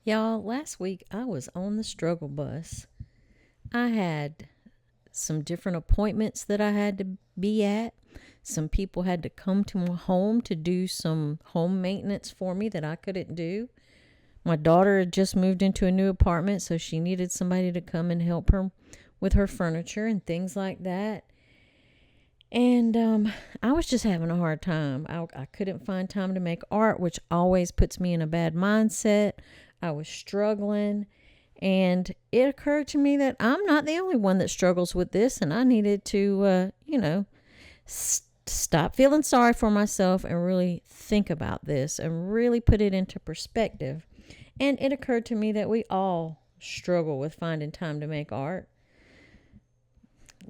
Y'all, last week I was on the struggle bus. I had some different appointments that I had to be at. Some people had to come to my home to do some home maintenance for me that I couldn't do. My daughter had just moved into a new apartment, so she needed somebody to come and help her with her furniture and things like that. And I was just having a hard time. I couldn't find time to make art, which always puts me in a bad mindset. I was struggling. And it occurred to me that I'm not the only one that struggles with this. And I needed to, stop feeling sorry for myself and really think about this and really put it into perspective. And it occurred to me that we all struggle with finding time to make art.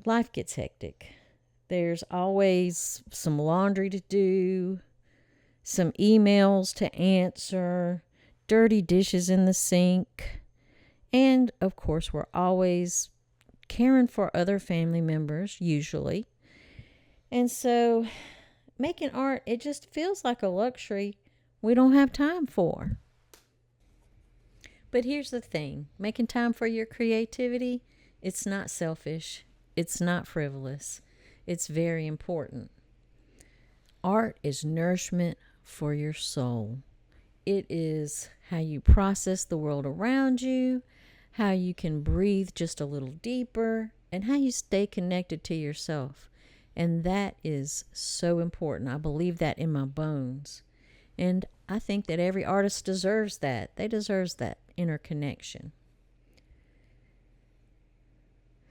Life gets hectic. There's always some laundry to do, some emails to answer, dirty dishes in the sink. And of course, we're always caring for other family members, usually. And so making art, it just feels like a luxury we don't have time for. But here's the thing, making time for your creativity, it's not selfish, it's not frivolous. It's very important. Art is nourishment for your soul. It is how you process the world around you, how you can breathe just a little deeper, and how you stay connected to yourself. And that is so important. I believe that in my bones. And I think that every artist deserves that. They deserve that inner connection.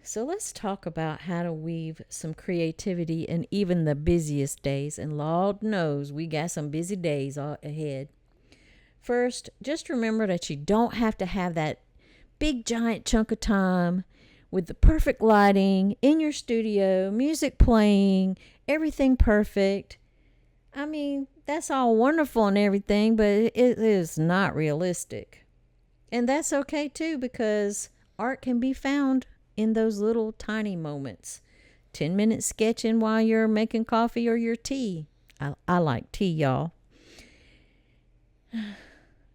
So let's talk about how to weave some creativity in even the busiest days. And Lord knows we got some busy days ahead. First, just remember that you don't have to have that big giant chunk of time with the perfect lighting in your studio, music playing, everything perfect. I mean, that's all wonderful and everything, but it is not realistic. And that's okay too, because art can be found in those little tiny moments. 10-minute sketching while you're making coffee or your tea. I like tea, y'all.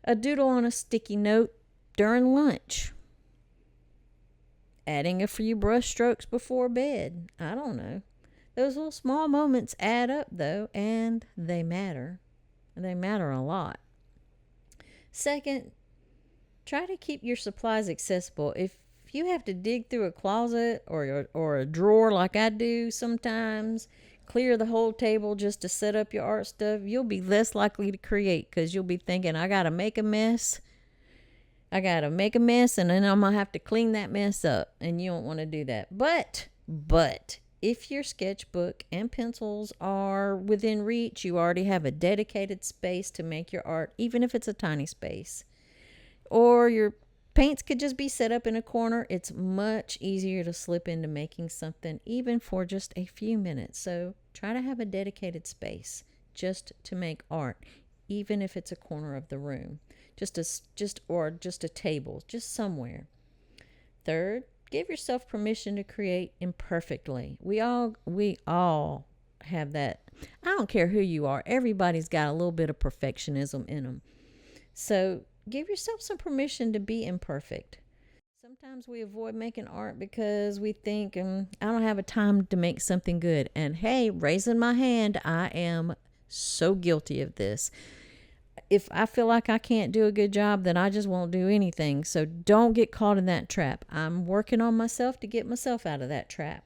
A doodle on a sticky note during lunch. Adding a few brush strokes before bed. I don't know. Those little small moments add up though, and they matter. They matter a lot. Second, try to keep your supplies accessible. If you have to dig through a closet or a drawer like I do sometimes, clear the whole table just to set up your art stuff, you'll be less likely to create because you'll be thinking, I got to make a mess. I got to make a mess and then I'm going to have to clean that mess up. And you don't want to do that. But if your sketchbook and pencils are within reach, you already have a dedicated space to make your art, even if it's a tiny space. Or your paints could just be set up in a corner. It's much easier to slip into making something even for just a few minutes. So try to have a dedicated space just to make art, even if it's a corner of the room, just a table, just somewhere. Third, give yourself permission to create imperfectly. We all have that. I don't care who you are. Everybody's got a little bit of perfectionism in them. So give yourself some permission to be imperfect. Sometimes we avoid making art because we think, I don't have a time to make something good. And hey, raising my hand, I am so guilty of this. If I feel like I can't do a good job, then I just won't do anything. So don't get caught in that trap. I'm working on myself to get myself out of that trap.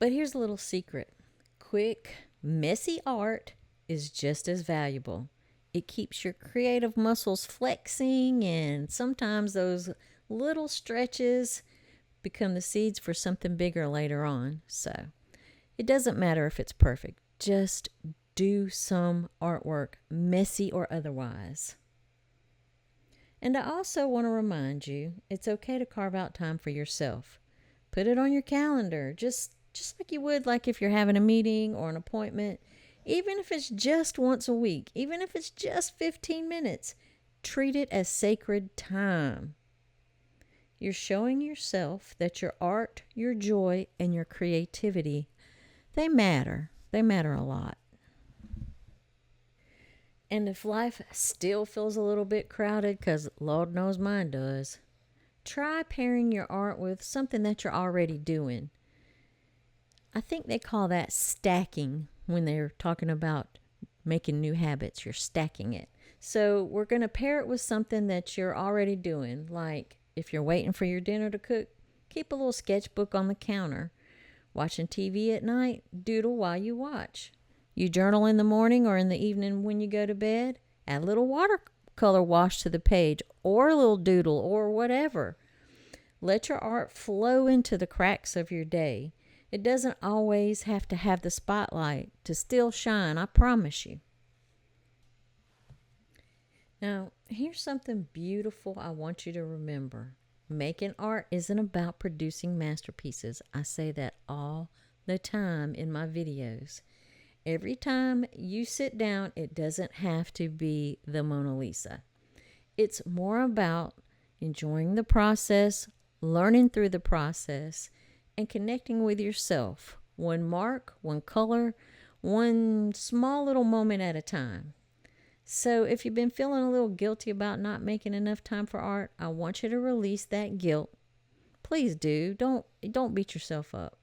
But here's a little secret. Quick, messy art is just as valuable. It keeps your creative muscles flexing, and sometimes those little stretches become the seeds for something bigger later on. So it doesn't matter if it's perfect. Just do some artwork, messy or otherwise. And I also want to remind you, it's okay to carve out time for yourself. Put it on your calendar, just like you would like if you're having a meeting or an appointment. Even if it's just once a week, even if it's just 15 minutes, treat it as sacred time. You're showing yourself that your art, your joy, and your creativity, they matter. They matter a lot. And if life still feels a little bit crowded, because Lord knows mine does, try pairing your art with something that you're already doing. I think they call that stacking when they're talking about making new habits. You're stacking it. So we're going to pair it with something that you're already doing. Like if you're waiting for your dinner to cook, keep a little sketchbook on the counter. Watching TV at night, doodle while you watch. You journal in the morning or in the evening when you go to bed, add a little watercolor wash to the page or a little doodle or whatever. Let your art flow into the cracks of your day. It doesn't always have to have the spotlight to still shine, I promise you. Now, here's something beautiful I want you to remember. Making art isn't about producing masterpieces. I say that all the time in my videos. Every time you sit down, it doesn't have to be the Mona Lisa. It's more about enjoying the process, learning through the process, and connecting with yourself. One mark, one color, one small little moment at a time. So if you've been feeling a little guilty about not making enough time for art, I want you to release that guilt. Please do. Don't beat yourself up,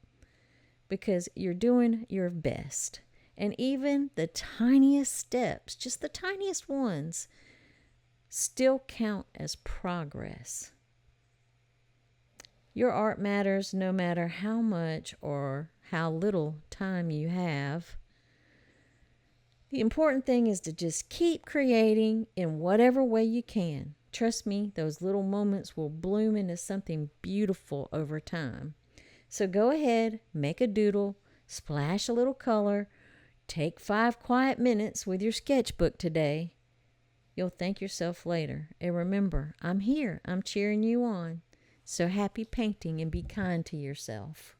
because you're doing your best. And even the tiniest steps, just the tiniest ones, still count as progress. Your art matters no matter how much or how little time you have. The important thing is to just keep creating in whatever way you can. Trust me, those little moments will bloom into something beautiful over time. So go ahead, make a doodle, splash a little color, take 5 quiet minutes with your sketchbook today. You'll thank yourself later. And remember, I'm here. I'm cheering you on. So happy painting and be kind to yourself.